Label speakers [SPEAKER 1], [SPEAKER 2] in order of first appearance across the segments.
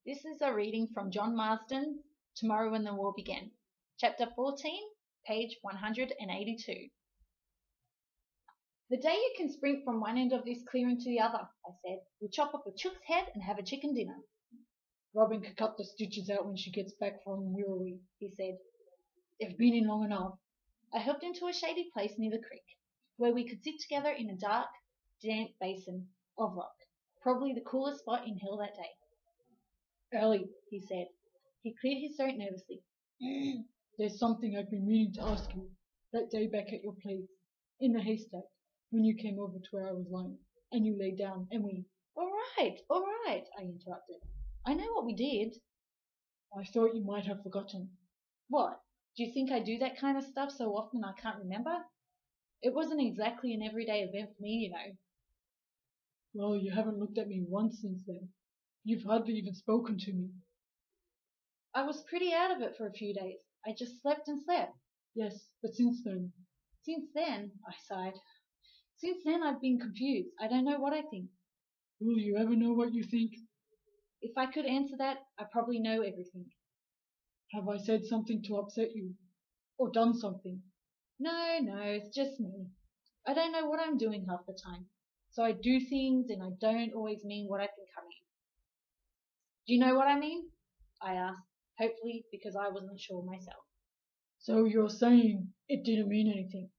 [SPEAKER 1] This is a reading from John Marsden's Tomorrow When the War Began, Chapter 14, page 182. The day you can sprint from one end of this clearing to the other, I said. We'll chop off a chook's head and have a chicken dinner.
[SPEAKER 2] Robin can cut the stitches out when she gets back from Wirrawee,
[SPEAKER 1] he said.
[SPEAKER 2] They've been in long enough.
[SPEAKER 1] I helped into a shady place near the creek, where we could sit together in a dark, damp basin of rock, probably the coolest spot in hell that day.
[SPEAKER 2] Ellie,
[SPEAKER 1] he said. He cleared his throat nervously.
[SPEAKER 2] There's something I've been meaning to ask you. That day back at your place, in the haystack, when you came over to where I was lying, and you lay down, and we...
[SPEAKER 1] All right, I interrupted. I know what we did.
[SPEAKER 2] I thought you might have forgotten.
[SPEAKER 1] What? Do you think I do that kind of stuff so often I can't remember? It wasn't exactly an everyday event for me, you know.
[SPEAKER 2] Well, you haven't looked at me once since then. You've hardly even spoken to me.
[SPEAKER 1] I was pretty out of it for a few days. I just slept and slept.
[SPEAKER 2] Yes, but since then...
[SPEAKER 1] Since then, I sighed. Since then I've been confused. I don't know what I think.
[SPEAKER 2] Will you ever know what you think?
[SPEAKER 1] If I could answer that, I probably know everything.
[SPEAKER 2] Have I said something to upset you? Or done something?
[SPEAKER 1] No, it's just me. I don't know what I'm doing half the time. So I do things and I don't always mean what I think I mean. Do you know what I mean? I asked, hopefully because I wasn't sure myself.
[SPEAKER 2] So you're saying it didn't mean anything?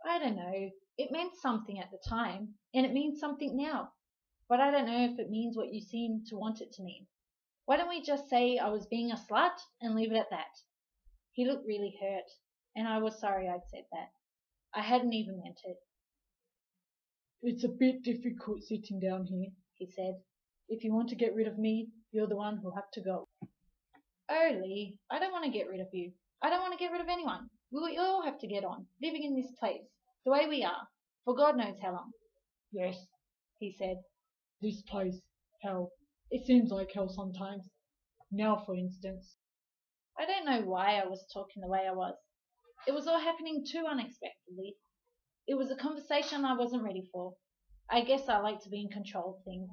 [SPEAKER 1] I don't know. It meant something at the time, and it means something now. But I don't know if it means what you seem to want it to mean. Why don't we just say I was being a slut and leave it at that? He looked really hurt, and I was sorry I'd said that. I hadn't even meant it.
[SPEAKER 2] It's a bit difficult sitting down here,
[SPEAKER 1] he said.
[SPEAKER 2] If you want to get rid of me, you're the one who'll have to go.
[SPEAKER 1] Oh, Lee, I don't want to get rid of you. I don't want to get rid of anyone. We will all have to get on, living in this place, the way we are, for God knows how long.
[SPEAKER 2] Yes,
[SPEAKER 1] he said.
[SPEAKER 2] This place, hell. It seems like hell sometimes. Now, for instance.
[SPEAKER 1] I don't know why I was talking the way I was. It was all happening too unexpectedly. It was a conversation I wasn't ready for. I guess I like to be in control of things,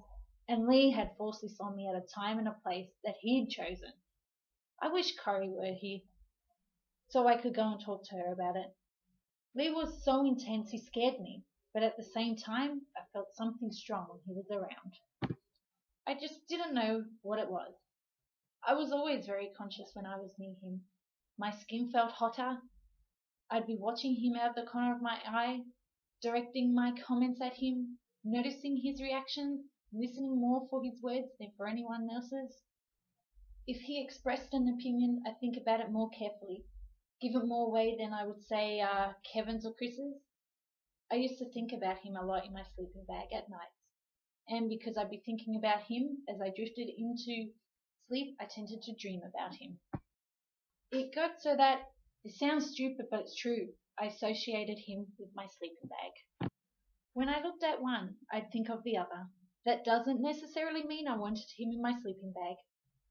[SPEAKER 1] and Lee had forced this on me at a time and a place that he'd chosen. I wish Corrie were here, so I could go and talk to her about it. Lee was so intense he scared me, but at the same time I felt something strong when he was around. I just didn't know what it was. I was always very conscious when I was near him. My skin felt hotter. I'd be watching him out of the corner of my eye, directing my comments at him, noticing his reactions, listening more for his words than for anyone else's. If he expressed an opinion, I'd think about it more carefully, give it more weight than I would say Kevin's or Chris's. I used to think about him a lot in my sleeping bag at nights, and because I'd be thinking about him as I drifted into sleep, I tended to dream about him. It got so that, it sounds stupid but it's true, I associated him with my sleeping bag. When I looked at one, I'd think of the other. That doesn't necessarily mean I wanted him in my sleeping bag,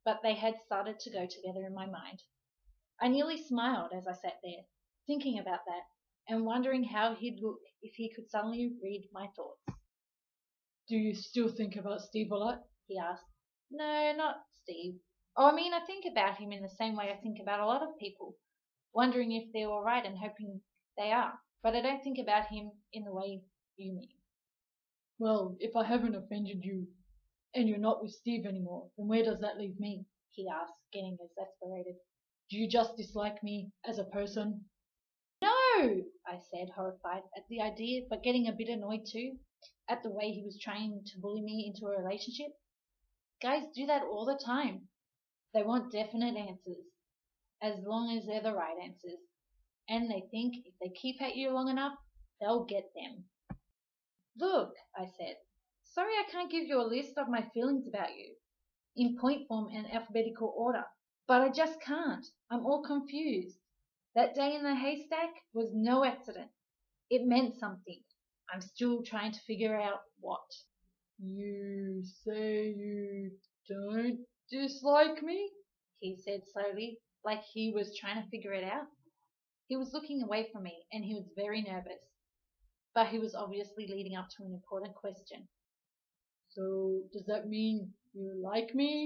[SPEAKER 1] but they had started to go together in my mind. I nearly smiled as I sat there, thinking about that, and wondering how he'd look if he could suddenly read my thoughts.
[SPEAKER 2] Do you still think about Steve a lot?
[SPEAKER 1] He asked. No, not Steve. Oh, I think about him in the same way I think about a lot of people, wondering if they're all right and hoping they are, but I don't think about him in the way you mean.
[SPEAKER 2] Well, if I haven't offended you, and you're not with Steve anymore, then where does that leave me?
[SPEAKER 1] He asked, getting exasperated.
[SPEAKER 2] Do you just dislike me as a person?
[SPEAKER 1] No, I said, horrified at the idea, but getting a bit annoyed too, at the way he was trying to bully me into a relationship. Guys do that all the time. They want definite answers, as long as they're the right answers, and they think if they keep at you long enough, they'll get them. Look, I said, sorry I can't give you a list of my feelings about you, in point form and alphabetical order, but I just can't. I'm all confused. That day in the haystack was no accident. It meant something. I'm still trying to figure out what.
[SPEAKER 2] You say you don't dislike me?
[SPEAKER 1] He said slowly, like he was trying to figure it out. He was looking away from me, and he was very nervous, but he was obviously leading up to an important question.
[SPEAKER 2] So, does that mean you like me?